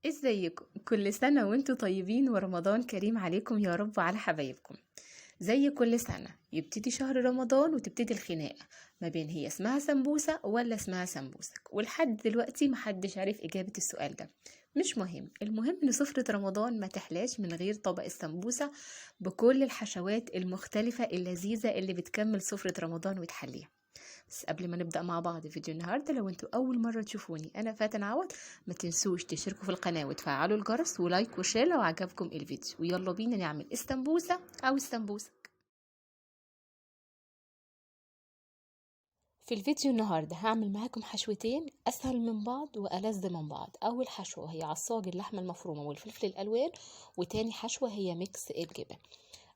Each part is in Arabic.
ازيكم؟ كل سنة وانتوا طيبين ورمضان كريم عليكم يا رب وعلى حبايبكم. زي كل سنة يبتدي شهر رمضان وتبتدي الخناقة ما بين هي اسمها سمبوسة ولا اسمها سمبوسك، ولحد دلوقتي محدش عارف إجابة السؤال ده. مش مهم، المهم ان سفرة رمضان ما تحلاش من غير طبق السمبوسة بكل الحشوات المختلفة اللذيذة اللي بتكمل سفرة رمضان وتحليها. بس قبل ما نبدأ مع بعض فيديو النهاردة، لو انتوا أول مرة تشوفوني أنا فاتن عوض، ما تنسوش تشتركوا في القناة وتفعلوا الجرس ولايك وشير لو عجبكم الفيديو، ويلا بينا نعمل السمبوسة أو السمبوسة. في الفيديو النهاردة هعمل معاكم حشوتين أسهل من بعض وألذ من بعض. أول حشوة هي عصاج اللحمة المفرومة والفلفل الألوان، وتاني حشوة هي ميكس الجبن.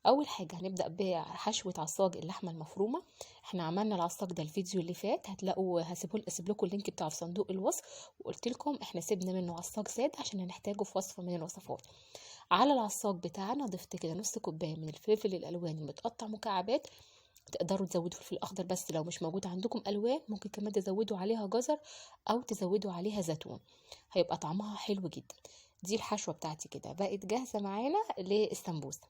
اول حاجه هنبدا بحشوه عصاج اللحمه المفرومه. احنا عملنا العصاج ده الفيديو اللي فات، هتلاقوا هسيب لكم اللينك بتاعه في صندوق الوصف، وقلت لكم احنا سيبنا منه عصاج ساده عشان هنحتاجه في وصفه من الوصفات. على العصاج بتاعنا ضفت كده نص كوبايه من الفلفل الالوان المتقطع مكعبات. تقدروا تزودوا فلفل اخضر، بس لو مش موجود عندكم الوان ممكن كمان تزودوا عليها جزر او تزودوا عليها زيتون، هيبقى طعمها حلو جدا. دي الحشوه بتاعتي كده بقت جاهزه معانا للسمبوسه.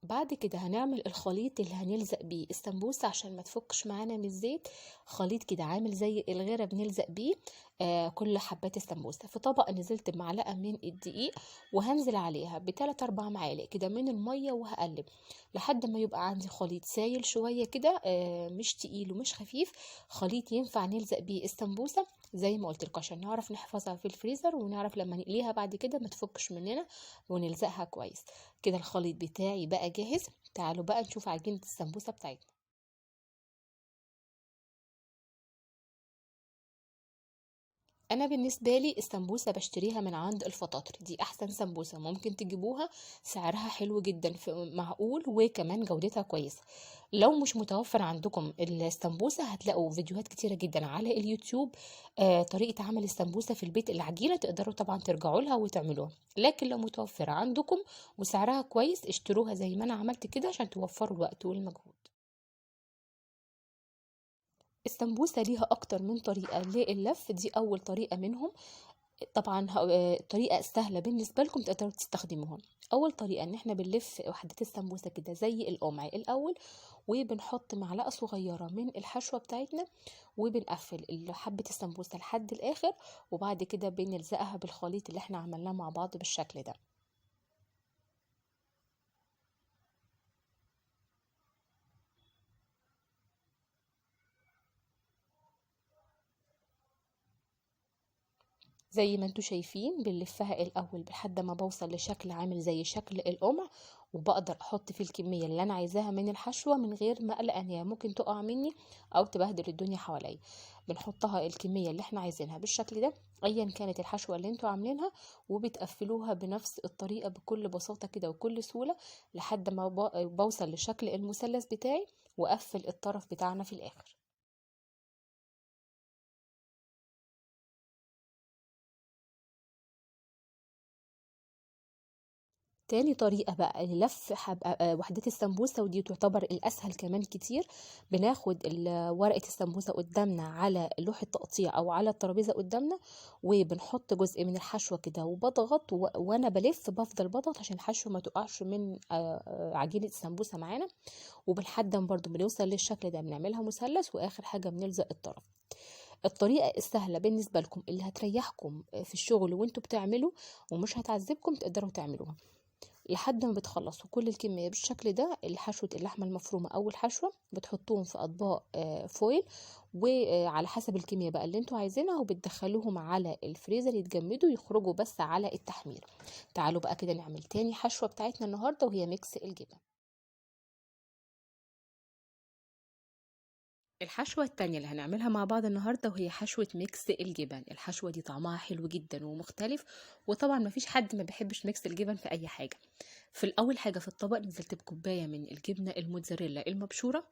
بعد كده هنعمل الخليط اللي هنلزق بيه السمبوسة عشان ما تفكش معانا من الزيت. خليط كده عامل زي الغيرة بنلزق بيه كل حبات السمبوسة. في طبق نزلت بمعلقة من الدقيق، وهنزل عليها بتلات اربع معالق كده من المية، وهقلب لحد ما يبقى عندي خليط سايل شوية كده، مش تقيل ومش خفيف، خليط ينفع نلزق بيه السمبوسة زي ما قلت لكم، عشان نعرف نحفظها في الفريزر ونعرف لما نقليها بعد كده ما تفكش مننا ونلزقها كويس. كده الخليط بتاعي بقى جاهز. تعالوا بقى نشوف عجينة السمبوسة بتاعتنا. انا بالنسبه لي السمبوسه بشتريها من عند الفطاطر، دي احسن سمبوسه ممكن تجيبوها، سعرها حلو جدا في معقول، وكمان جودتها كويسه. لو مش متوفر عندكم السمبوسه هتلاقوا فيديوهات كتيره جدا على اليوتيوب، طريقه عمل السمبوسه في البيت، العجينه تقدروا طبعا ترجعوا لها وتعملوها. لكن لو متوفره عندكم وسعرها كويس اشتروها زي ما انا عملت كده عشان توفروا الوقت والمجهود. السمبوسة ليها أكتر من طريقة لللف، دي أول طريقة منهم. طبعا الطريقة السهلة بالنسبة لكم تقدروا تستخدموها. أول طريقة إن احنا بنلف وحدات السمبوسة كده زي القمع الأول، وبنحط معلقة صغيرة من الحشوة بتاعتنا، وبنقفل حبة السمبوسة لحد الآخر، وبعد كده بنلزقها بالخليط اللي احنا عملناه مع بعض بالشكل ده. زي ما انتوا شايفين بنلفها الاول لحد ما بوصل لشكل عامل زي شكل القمع، وبقدر احط فيه الكميه اللي انا عايزاها من الحشوه من غير ما اقلق ان هي ممكن تقع مني او تبهدل الدنيا حواليا. بنحطها الكميه اللي احنا عايزينها بالشكل ده ايا كانت الحشوه اللي انتوا عاملينها، وبتقفلوها بنفس الطريقه بكل بساطه كده وكل سهوله لحد ما بوصل لشكل المثلث بتاعي، واقفل الطرف بتاعنا في الاخر. تاني طريقة بقى للف وحدات السمبوسة، ودي تعتبر الأسهل كمان كتير. بناخد ورقة السمبوسة قدامنا على لوح التقطيع أو على الترابيزة قدامنا، وبنحط جزء من الحشوة كده وبضغط وأنا بلف بفضل بضغط عشان الحشوة ما تقعش من عجينة السمبوسة معانا. وبالحد ما برضو بنوصل للشكل ده بنعملها مثلث، وآخر حاجة بنلزق الطرف. الطريقة السهلة بالنسبة لكم اللي هتريحكم في الشغل وانتوا بتعملوا ومش هتعذبكم تقدروا تعملوها. لحد ما بتخلصوا كل الكمية بالشكل ده، الحشوة اللحمة المفرومة أو الحشوة بتحطوهم في أطباق فويل، وعلى حسب الكمية بقى اللي انتوا عايزينها، وبتدخلوهم على الفريزر يتجمدوا يخرجوا بس على التحمير. تعالوا بقى كده نعمل تاني حشوة بتاعتنا النهاردة، وهي ميكس الجبن. الحشوة التانية اللي هنعملها مع بعض النهاردة وهي حشوة ميكس الجبن. الحشوة دي طعمها حلو جدا ومختلف، وطبعا مفيش حد ما بيحبش ميكس الجبن في أي حاجة. في الأول حاجة في الطبق نزلت بكوباية من الجبنة الموتزاريلا المبشورة،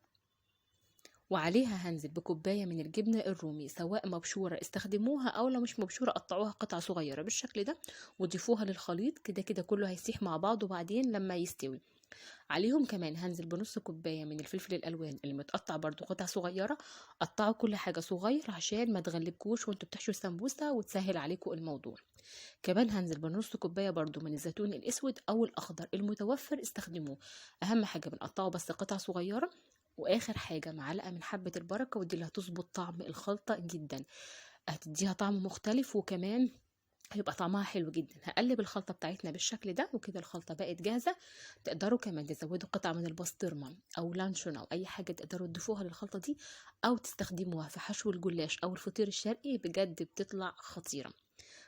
وعليها هنزل بكوباية من الجبنة الرومي سواء مبشورة استخدموها أو لو مش مبشورة قطعوها قطع صغيرة بالشكل ده، وضيفوها للخليط كده كده كله هيسيح مع بعض، وبعدين لما يستوي عليهم كمان هنزل بنص كوباية من الفلفل الألوان اللي متقطع برضو قطع صغيرة. قطعوا كل حاجة صغير عشان ما تغلبكوش وانتوا بتحشوا السمبوسة وتسهل عليكم الموضوع. كمان هنزل بنص كوباية برضو من الزيتون الأسود أو الأخضر المتوفر استخدموه. أهم حاجة بنقطعه بس قطع صغيرة. وآخر حاجة معلقة من حبة البركة، ودي اللي هتظبط طعم الخلطة جدا، هتديها طعم مختلف، وكمان هيبقى طعمها حلو جدا. هقلب الخلطة بتاعتنا بالشكل ده، وكده الخلطة بقت جاهزة. تقدروا كمان تزودوا قطعة من البسطرمة او لانشون او اي حاجة تقدروا تضيفوها للخلطة دي، او تستخدموها في حشو الجلاش او الفطير الشرقي، بجد بتطلع خطيرة.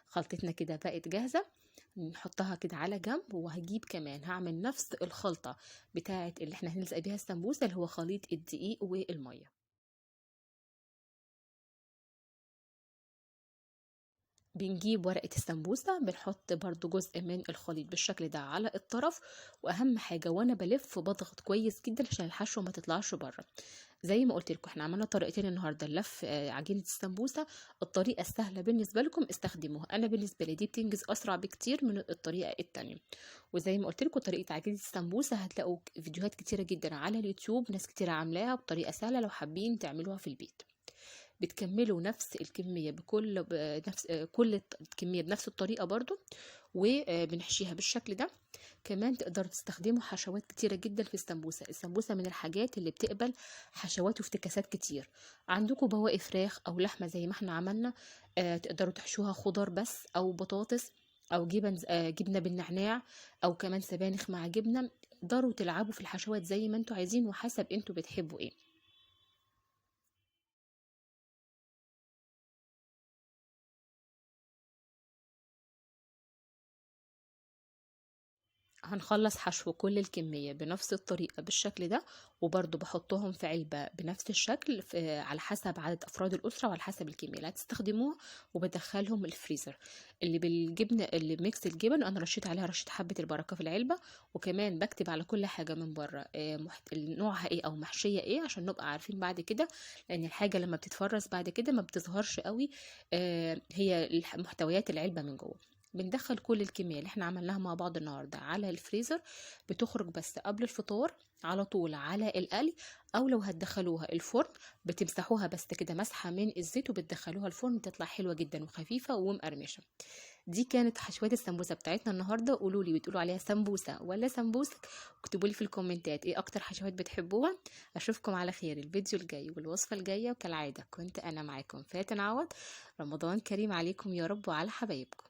خلطتنا كده بقت جاهزة، نحطها كده على جنب. وهجيب كمان هعمل نفس الخلطة بتاعة اللي احنا هنلزق بيها السمبوسة، اللي هو خليط الدقيق والمية. بنجيب ورقة السمبوسة، بنحط برضو جزء من الخليط بالشكل ده على الطرف. واهم حاجة وانا بلف بضغط كويس جدا عشان الحشوة ما تطلعش بره. زي ما قلت لكم احنا عملنا طريقتين النهارده، اللف عجينة السمبوسة. الطريقة السهلة بالنسبة لكم استخدموها، انا بالنسبة لي دي بتنجز اسرع بكتير من الطريقة التانية. وزي ما قلت لكم طريقة عجينة السمبوسة هتلاقوا فيديوهات كتيرة جدا على اليوتيوب، ناس كتيرة عاملاها بطريقة سهلة لو حابين تعملوها في البيت. بتكملوا نفس الكمية بنفس كل الكمية بنفس الطريقة برضو، وبنحشيها بالشكل ده. كمان تقدروا تستخدموا حشوات كتيرة جدا في السمبوسة. السمبوسة من الحاجات اللي بتقبل حشوات وافتكاسات كتير. عندكم بواقي فراخ أو لحمة زي ما احنا عملنا، تقدروا تحشوها خضار بس أو بطاطس أو جبنة بالنعناع، أو كمان سبانخ مع جبنة. تقدروا تلعبوا في الحشوات زي ما انتوا عايزين وحسب انتوا بتحبوا ايه. هنخلص حشو كل الكمية بنفس الطريقة بالشكل ده، وبرضو بحطهم في علبة بنفس الشكل على حسب عدد أفراد الأسرة وعلى حسب الكمية اللي هتستخدموها، وبدخلهم الفريزر. اللي بالجبنة اللي ميكس الجبن أنا رشيت عليها رشة حبة البركة في العلبة. وكمان بكتب على كل حاجة من بره نوعها ايه أو محشية ايه عشان نبقى عارفين بعد كده، لأن الحاجة لما بتتفرز بعد كده ما بتظهرش قوي هي محتويات العلبة من جوه. بندخل كل الكمية اللي احنا عملناها مع بعض النهاردة على الفريزر، بتخرج بس قبل الفطار على طول على القلي. او لو هتدخلوها الفرن بتمسحوها بس كده مسحة من الزيت وبتدخلوها الفرن، تطلع حلوة جدا وخفيفة ومقرمشة. دي كانت حشوات السمبوسة بتاعتنا النهاردة. قولوا لي بتقولوا عليها سمبوسة ولا سمبوسك؟ اكتبوا لي في الكومنتات ايه اكتر حشوات بتحبوها. اشوفكم على خير الفيديو الجاي والوصفة الجاية، وكالعادة كنت انا معاكم فاتن عوض. رمضان كريم عليكم يا رب وعلى حبايبكم.